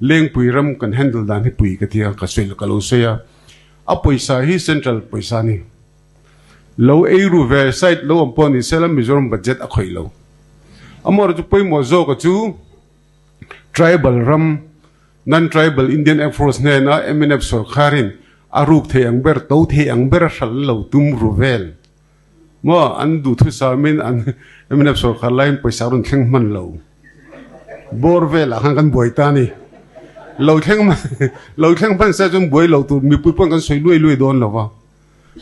Lengpui ram kan handle dan hi pui ka tia ka swel ka lo seya a paisa hi central paisa ni lo eiru ve site lo ampon ni selam Mizoram budget a khoi lo amor chu poi mo zo ka chu tribal ram non tribal Indian Air Force ne na MNF sarkarin aruk the ang ber to the ang ber sal lo tum ruvel mo an du thu sa min an MNF sarkar lain paisa run theng man lo borvel hang kan boita ni lâu theng pan sa jom boi lo tu mi pu pon kan soi lui don lo wa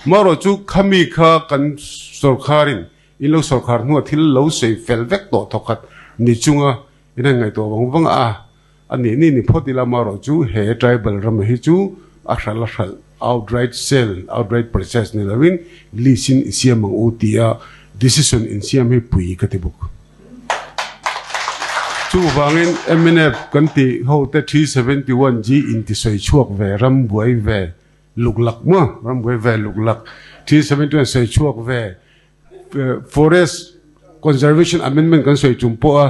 ma ro chu khami kha kan sarkarin in lo sarkar nu thil lo sei fel vek to thokat ni chunga ina ngai to wang a ani ni photila ma ro chu he tribal ram hi chu a hral outright sell outright purchase ni lawin lisin siam ang utia decision in siam hi pui ka te buk chu wangin MNF kanti ho te 371 g inti soi chuak ve ram buai ve luklak mo ram buai ve luklak 371 soi chuak ve forest conservation amendment kan soi chumpo a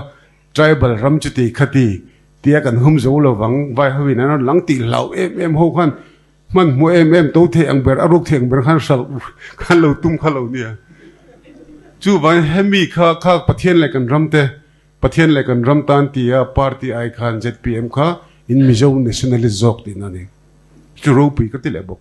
tribal ram chuti khati tia kan hum zo lo wang vai hawi na lang ti lau em ho khan man mo em to the ang ber aruk theng ber khan sal khan lo tum khan lo nia chu wang hemi kha pathian le kan ram te pathian le kan ram tan tia party ai khan ZPM kha in Mizo nationalist zok ti na ni chu ro pi ka ti le bok